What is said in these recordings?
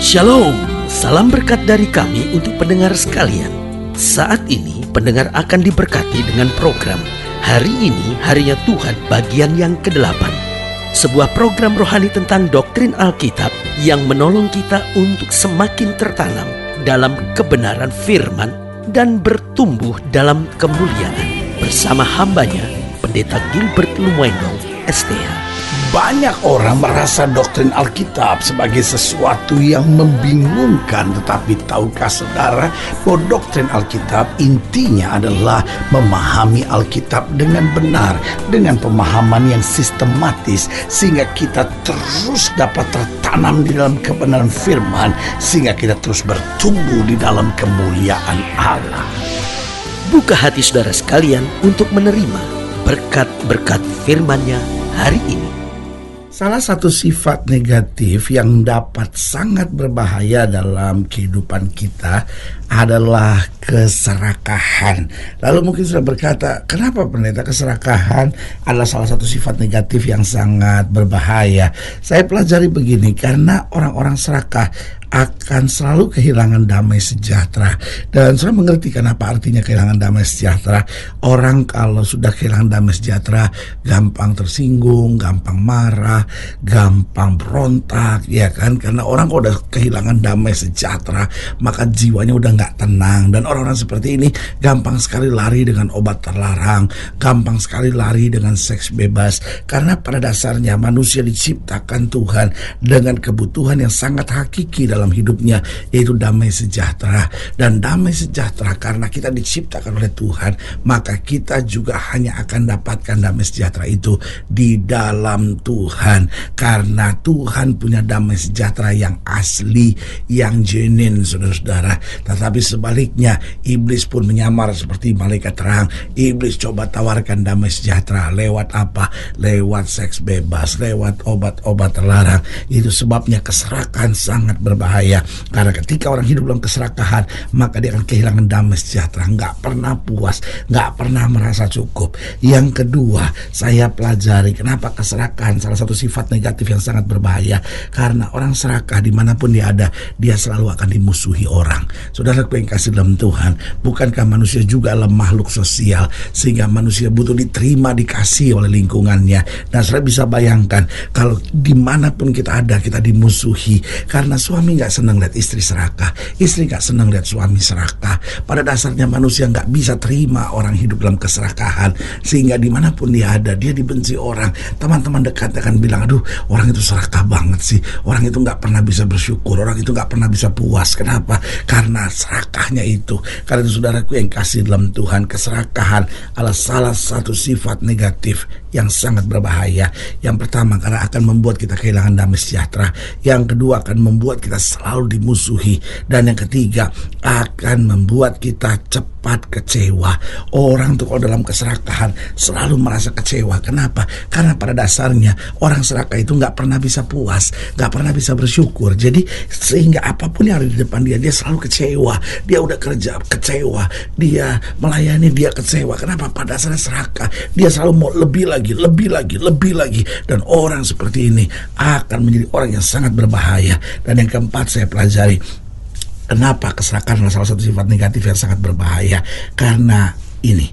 Shalom, salam berkat dari kami untuk pendengar sekalian. Saat ini pendengar akan diberkati dengan program Hari Ini Harinya Tuhan bagian yang ke-8. Sebuah program rohani tentang doktrin Alkitab yang menolong kita untuk semakin tertanam dalam kebenaran firman dan bertumbuh dalam kemuliaan. Bersama hambanya, Pendeta Gilbert Lumwendong, STH. Banyak orang merasa doktrin Alkitab sebagai sesuatu yang membingungkan. Tetapi tahukah saudara bahwa doktrin Alkitab intinya adalah memahami Alkitab dengan benar, dengan pemahaman yang sistematis, sehingga kita terus dapat tertanam di dalam kebenaran firman, sehingga kita terus bertumbuh di dalam kemuliaan Allah. Buka hati saudara sekalian untuk menerima berkat-berkat firman-Nya hari ini. Salah satu sifat negatif yang dapat sangat berbahaya dalam kehidupan kita adalah keserakahan. Lalu mungkin sudah berkata, kenapa pendeta keserakahan adalah salah satu sifat negatif yang sangat berbahaya? Saya pelajari begini, karena orang-orang serakah akan selalu kehilangan damai sejahtera. Dan saya mengerti kenapa artinya kehilangan damai sejahtera. Orang kalau sudah kehilangan damai sejahtera gampang tersinggung, gampang marah, gampang berontak, ya kan? Karena orang kalau udah kehilangan damai sejahtera, maka jiwanya udah gak tenang. Dan orang-orang seperti ini gampang sekali lari dengan obat terlarang, gampang sekali lari dengan seks bebas. Karena pada dasarnya manusia diciptakan Tuhan dengan kebutuhan yang sangat hakiki dalam hidupnya, yaitu damai sejahtera. Dan damai sejahtera karena kita diciptakan oleh Tuhan, maka kita juga hanya akan dapatkan damai sejahtera itu di dalam Tuhan. Karena Tuhan punya damai sejahtera yang asli, yang genuine, saudara-saudara. Tetapi sebaliknya, iblis pun menyamar seperti malaikat terang. Iblis coba tawarkan damai sejahtera lewat apa? Lewat seks bebas, lewat obat-obat terlarang. Itu sebabnya keserakahan sangat berbahaya. Karena ketika orang hidup dalam keserakahan, maka dia akan kehilangan damai sejahtera, nggak pernah puas, nggak pernah merasa cukup. Yang kedua, saya pelajari kenapa keserakahan salah satu sifat negatif yang sangat berbahaya. Karena orang serakah dimanapun dia ada, dia selalu akan dimusuhi orang. Saudara yang kasih dalam Tuhan, bukankah manusia juga adalah makhluk sosial, sehingga manusia butuh diterima, dikasih oleh lingkungannya. Dan saya bisa bayangkan kalau dimanapun kita ada, kita dimusuhi. Karena suami gak senang lihat istri serakah, istri gak senang lihat suami serakah. Pada dasarnya manusia gak bisa terima orang hidup dalam keserakahan, sehingga dimanapun dia ada, dia dibenci orang. Teman-teman dekat akan bilang, aduh orang itu serakah banget sih, orang itu gak pernah bisa bersyukur, orang itu gak pernah bisa puas. Kenapa? Karena serakahnya itu. Karena itu saudaraku yang kasih dalam Tuhan, keserakahan adalah salah satu sifat negatif yang sangat berbahaya. Yang pertama, karena akan membuat kita kehilangan damai sejahtera. Yang kedua, akan membuat kita selalu dimusuhi. Dan yang ketiga, akan membuat kita cepat kecewa. Orang tuh kalau dalam keserakahan selalu merasa kecewa. Kenapa? Karena pada dasarnya orang serakah itu gak pernah bisa puas, gak pernah bisa bersyukur. Jadi sehingga apapun yang ada di depan dia, dia selalu kecewa. Dia udah kerja kecewa, dia melayani, dia kecewa. Kenapa? Pada dasarnya serakah, dia selalu mau lebih lagi. Dan orang seperti ini akan menjadi orang yang sangat berbahaya. Dan yang keempat, saya pelajari kenapa keserakahan adalah salah satu sifat negatif yang sangat berbahaya. Karena ini,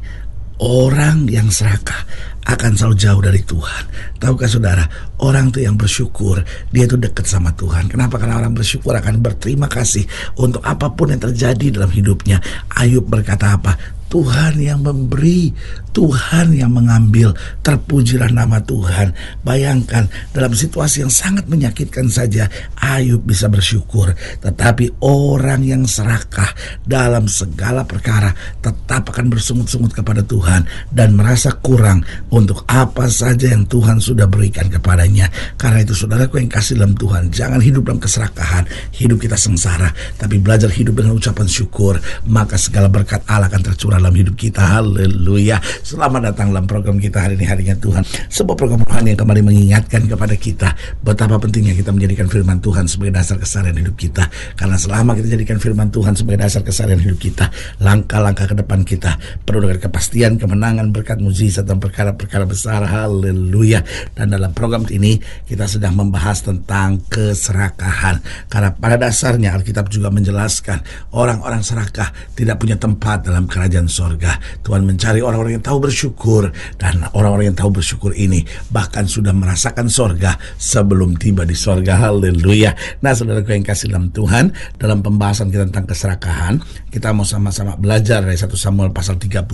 orang yang serakah akan selalu jauh dari Tuhan. Tahukah saudara, orang tuh yang bersyukur, dia tuh dekat sama Tuhan. Kenapa? Karena orang bersyukur akan berterima kasih untuk apapun yang terjadi dalam hidupnya. Ayub berkata apa? Tuhan yang memberi, Tuhan yang mengambil, terpujilah nama Tuhan. Bayangkan, dalam situasi yang sangat menyakitkan saja, Ayub bisa bersyukur. Tetapi orang yang serakah dalam segala perkara tetap akan bersungut-sungut kepada Tuhan dan merasa kurang untuk apa saja yang Tuhan sudah berikan kepadanya. Karena itu saudaraku yang kasih dalam Tuhan, jangan hidup dalam keserakahan, hidup kita sengsara, tapi belajar hidup dengan ucapan syukur, maka segala berkat Allah akan tercurah dalam hidup kita. Haleluya. Selamat datang dalam program kita hari ini, harinya Tuhan. Sebuah program rohani yang kembali mengingatkan kepada kita betapa pentingnya kita menjadikan firman Tuhan sebagai dasar keseharian hidup kita. Karena selama kita jadikan firman Tuhan sebagai dasar keseharian hidup kita, langkah-langkah ke depan kita penuh dengan kepastian, kemenangan, berkat, mukjizat dan perkara-perkara besar. Haleluya. Dan dalam program ini kita sedang membahas tentang keserakahan. Karena pada dasarnya Alkitab juga menjelaskan orang-orang serakah tidak punya tempat dalam kerajaan sorga. Tuhan mencari orang-orang yang tahu bersyukur, dan orang-orang yang tahu bersyukur ini bahkan sudah merasakan sorga sebelum tiba di sorga. Haleluya. Nah, saudaraku yang kasih dalam Tuhan, dalam pembahasan kita tentang keserakahan, kita mau sama-sama belajar dari 1 Samuel pasal 30.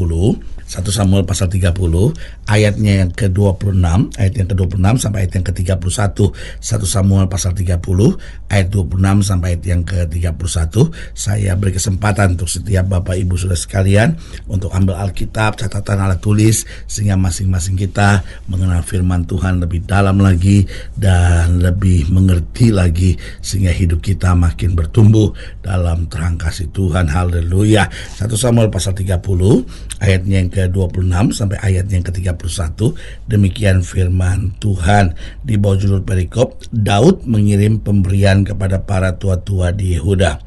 1 Samuel pasal 30 ayatnya yang ke-26, ayat yang ke-26 sampai ayat yang ke-31. 1 Samuel pasal 30 ayat 26 sampai ayat yang ke-31. Saya beri kesempatan untuk setiap Bapak Ibu Saudara sekalian untuk ambil Alkitab, catatan alat tulis, sehingga masing-masing kita mengenal firman Tuhan lebih dalam lagi dan lebih mengerti lagi, sehingga hidup kita makin bertumbuh dalam terang kasih Tuhan. Haleluya. 1 Samuel pasal 30 ayatnya yang ke-26 sampai ayatnya yang ke-31. Demikian firman Tuhan di bawah judul perikop, Daud mengirim pemberian kepada para tua-tua di Yehuda.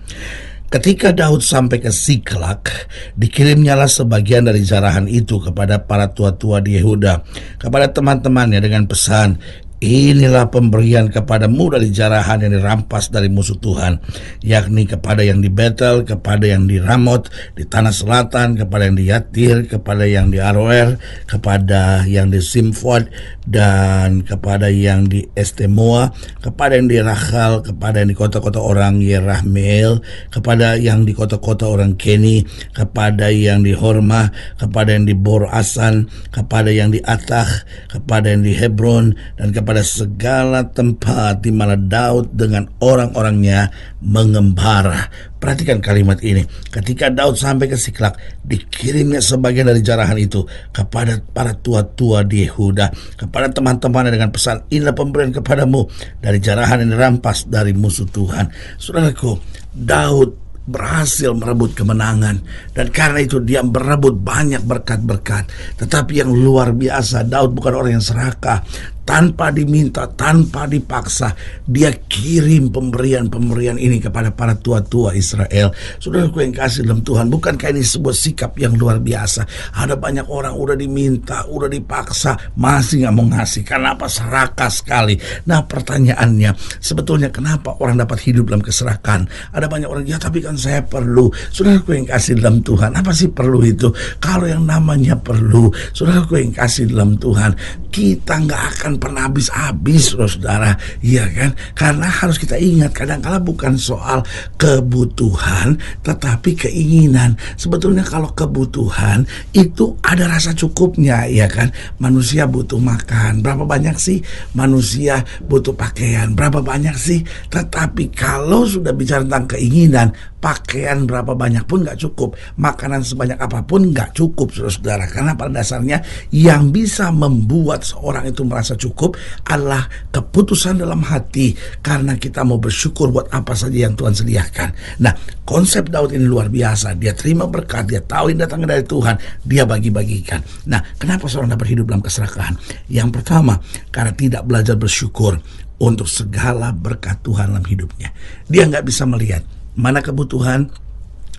Ketika Daud sampai ke Siklak, dikirimnyalah sebagian dari jarahan itu kepada para tua-tua di Yehuda, kepada teman-temannya dengan pesan, inilah pemberian kepadamu dari jarahan yang dirampas dari musuh Tuhan, yakni kepada yang di Betel, kepada yang di Ramot, di tanah selatan, kepada yang di Yatir, kepada yang di Aroer, kepada yang di Simfod, dan kepada yang di Estemoa, kepada yang di Rachal, kepada yang di kota-kota orang Yerahmeel, kepada yang di kota-kota orang Keni, kepada yang di Hormah, kepada yang di Bor Asan, kepada yang di Atah, kepada yang di Hebron, dan kepada segala tempat di mana Daud dengan orang-orangnya mengembara. Perhatikan kalimat ini. Ketika Daud sampai ke Siklak, dikirimnya sebagian dari jarahan itu kepada para tua-tua di Yehuda, kepada teman-temannya dengan pesan, inilah pemberian kepadamu dari jarahan yang dirampas dari musuh Tuhan. Saudaraku, Daud berhasil merebut kemenangan, dan karena itu dia merebut banyak berkat-berkat. Tetapi yang luar biasa, Daud bukan orang yang serakah. Tanpa diminta, tanpa dipaksa, dia kirim pemberian-pemberian ini kepada para tua-tua Israel. Saudaraku yang kasih dalam Tuhan, bukankah ini sebuah sikap yang luar biasa? Ada banyak orang udah diminta, udah dipaksa, masih gak mau ngasih. Kenapa? Serakah sekali. Nah, pertanyaannya, sebetulnya kenapa orang dapat hidup dalam keserakahan? Ada banyak orang, ya tapi kan saya perlu. Saudaraku yang kasih dalam Tuhan, apa sih perlu itu? Kalau yang namanya perlu, saudaraku yang kasih dalam Tuhan, kita gak akan pernah habis-habis, saudara, iya kan? Karena harus kita ingat, kadang-kala bukan soal kebutuhan, tetapi keinginan. Sebetulnya kalau kebutuhan itu ada rasa cukupnya, iya kan? Manusia butuh makan, berapa banyak sih? Manusia butuh pakaian, berapa banyak sih? Tetapi kalau sudah bicara tentang keinginan, pakaian berapa banyak pun gak cukup, makanan sebanyak apapun gak cukup, saudara. Karena pada dasarnya yang bisa membuat seorang itu merasa cukup adalah keputusan dalam hati, karena kita mau bersyukur buat apa saja yang Tuhan sediakan. Nah, konsep Daud ini luar biasa. Dia terima berkat, dia tahu ini datangnya dari Tuhan, dia bagi-bagikan. Nah, kenapa seorang dapat hidup dalam keserakahan? Yang pertama, karena tidak belajar bersyukur untuk segala berkat Tuhan dalam hidupnya. Dia gak bisa melihat mana kebutuhan,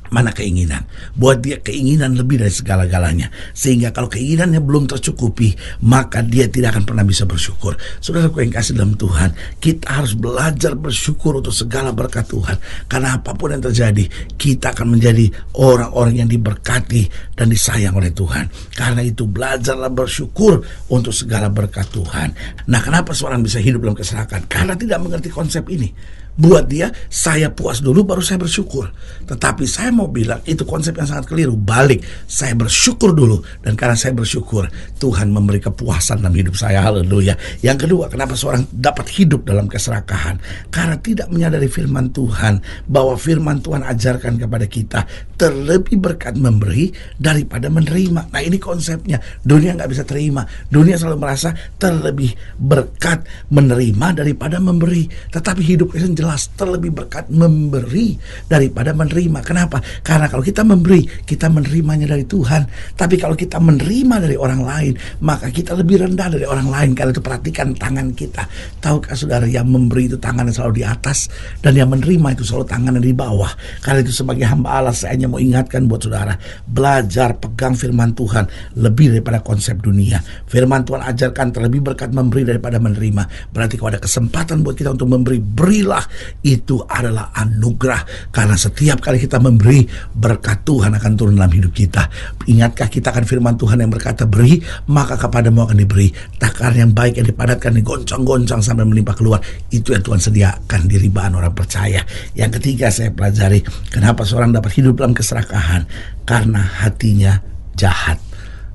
mana keinginan. Buat dia keinginan lebih dari segala-galanya, sehingga kalau keinginannya belum tercukupi, maka dia tidak akan pernah bisa bersyukur. Saudaraku yang kasih dalam Tuhan, kita harus belajar bersyukur untuk segala berkat Tuhan. Karena apapun yang terjadi, kita akan menjadi orang-orang yang diberkati dan disayang oleh Tuhan. Karena itu belajarlah bersyukur untuk segala berkat Tuhan. Nah, kenapa seorang bisa hidup dalam keserakahan? Karena tidak mengerti konsep ini. Buat dia, saya puas dulu baru saya bersyukur. Tetapi saya mau bilang itu konsep yang sangat keliru. Balik, saya bersyukur dulu, dan karena saya bersyukur, Tuhan memberi kepuasan dalam hidup saya. Haleluya. Yang kedua, kenapa seorang dapat hidup dalam keserakahan? Karena tidak menyadari firman Tuhan, bahwa firman Tuhan ajarkan kepada kita, terlebih berkat memberi daripada menerima. Nah, ini konsepnya. Dunia gak bisa terima. Dunia selalu merasa terlebih berkat menerima daripada memberi. Tetapi hidup Kristen jelas terlebih berkat memberi daripada menerima. Kenapa? Karena kalau kita memberi, kita menerimanya dari Tuhan. Tapi kalau kita menerima dari orang lain, maka kita lebih rendah dari orang lain. Karena itu perhatikan tangan kita. Tahukah saudara, yang memberi itu tangannya selalu di atas, dan yang menerima itu selalu tangannya di bawah. Karena itu sebagai hamba Allah, saya hanya mau ingatkan buat saudara, belajar pegang firman Tuhan lebih daripada konsep dunia. Firman Tuhan ajarkan terlebih berkat memberi daripada menerima. Berarti kalau ada kesempatan buat kita untuk memberi, berilah. Itu adalah anugerah. Karena setiap kali kita memberi, berkat Tuhan akan turun dalam hidup kita. Ingatkah kita kan firman Tuhan yang berkata, beri maka kepadamu akan diberi, takar yang baik yang dipadatkan digoncang-goncang sampai melimpah keluar. Itu yang Tuhan sediakan di ribaan orang percaya. Yang ketiga, saya pelajari kenapa seorang dapat hidup dalam keserakahan, karena hatinya jahat.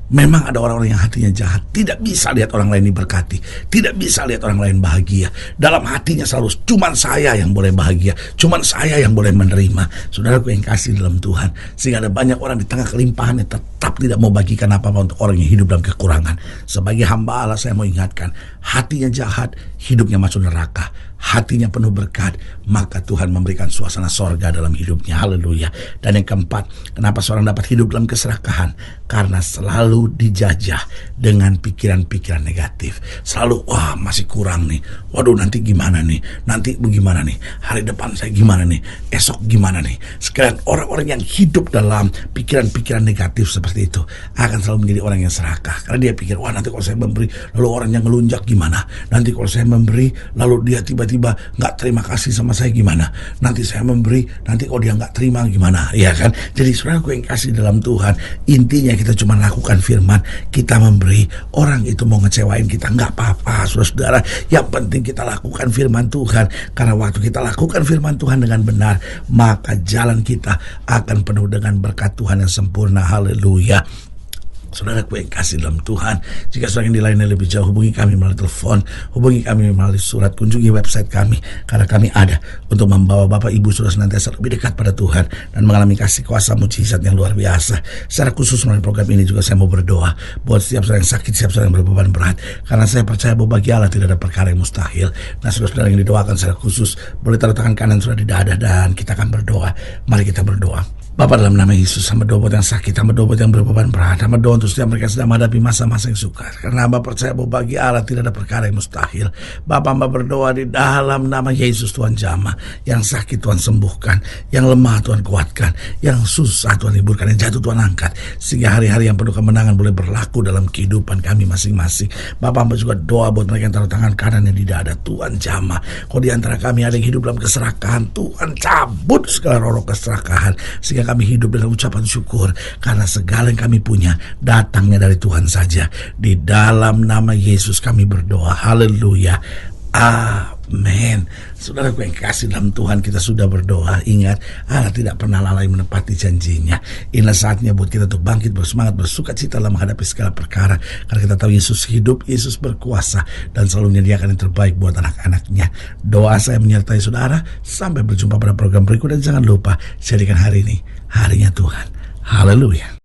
Memang ada orang-orang yang hatinya jahat, tidak bisa lihat orang lain diberkati, tidak bisa lihat orang lain bahagia. Dalam hatinya selalu cuman saya yang boleh bahagia, cuman saya yang boleh menerima. Saudaraku yang kasih dalam Tuhan, sehingga ada banyak orang di tengah kelimpahan yang tetap tidak mau bagikan apa-apa untuk orang yang hidup dalam kekurangan. Sebagai hamba Allah, saya mau ingatkan, hatinya jahat, hidupnya masuk neraka. Hatinya penuh berkat, maka Tuhan memberikan suasana sorga dalam hidupnya. Haleluya. Dan yang keempat, kenapa seorang dapat hidup dalam keserakahan? Karena selalu dijajah dengan pikiran-pikiran negatif. Selalu, wah masih kurang nih, waduh nanti gimana nih, nanti bagaimana nih, hari depan saya gimana nih, esok gimana nih. Sekalian orang-orang yang hidup dalam pikiran-pikiran negatif seperti itu akan selalu menjadi orang yang serakah. Karena dia pikir, wah nanti kalau saya memberi lalu orang yang ngelunjak gimana, nanti kalau saya memberi lalu dia tiba-tiba nggak terima kasih sama saya gimana, nanti saya memberi nanti kalau dia nggak terima gimana, ya kan? Jadi saudaraku yang kasih dalam Tuhan, intinya kita cuma lakukan firman, kita memberi. Orang itu mau ngecewain kita nggak apa-apa, saudara-saudara. Yang penting kita lakukan firman Tuhan, karena waktu kita lakukan firman Tuhan dengan benar, maka jalan kita akan penuh dengan berkat Tuhan yang sempurna. Haleluya. Saudaraku yang kasih dalam Tuhan, jika saudara yang dilayani lebih jauh, hubungi kami melalui telepon, hubungi kami melalui surat, kunjungi website kami, karena kami ada untuk membawa Bapak Ibu Saudara senantiasa lebih dekat pada Tuhan dan mengalami kasih kuasa mujizat yang luar biasa. Secara khusus melalui program ini juga saya mau berdoa buat setiap saudara yang sakit, setiap saudara yang berbeban berat, karena saya percaya bahwa bagi Allah tidak ada perkara yang mustahil. Nah, saudara-saudara yang didoakan secara khusus, boleh taruh tangan kanan saudara di dada dan kita akan berdoa. Mari kita berdoa. Bapa, dalam nama Yesus, hamba doa buat yang sakit, hamba doa buat yang berbeban berat, hamba doa untuk setiap mereka sedang menghadapi masa-masa yang sukar. Karena hamba percaya bahwa bagi Allah tidak ada perkara yang mustahil. Bapa, hamba berdoa di dalam nama Yesus, Tuhan jamah. Yang sakit Tuhan sembuhkan, yang lemah Tuhan kuatkan, yang susah Tuhan hiburkan, yang jatuh Tuhan angkat. Sehingga hari-hari yang penuh kemenangan boleh berlaku dalam kehidupan kami masing-masing. Bapa, hamba juga doa buat mereka yang taruh tangan kanan yang di dada, Tuhan jamah. Kalau di antara kami ada yang hidup dalam keserakahan, Tuhan cabut segala roh keserakahan, sehingga kami hidup dengan ucapan syukur, karena segala yang kami punya datangnya dari Tuhan saja. Di dalam nama Yesus kami berdoa. Haleluya. Amin. Saudaraku yang kasih dalam Tuhan, kita sudah berdoa. Ingat, Allah tidak pernah lalai menepati janjinya. Inilah saatnya buat kita untuk bangkit, bersemangat, bersuka cita dalam menghadapi segala perkara. Karena kita tahu Yesus hidup, Yesus berkuasa, dan selalu menyediakan yang terbaik buat anak-anaknya. Doa saya menyertai saudara. Sampai berjumpa pada program berikut, dan jangan lupa jadikan hari ini harinya Tuhan. Haleluya.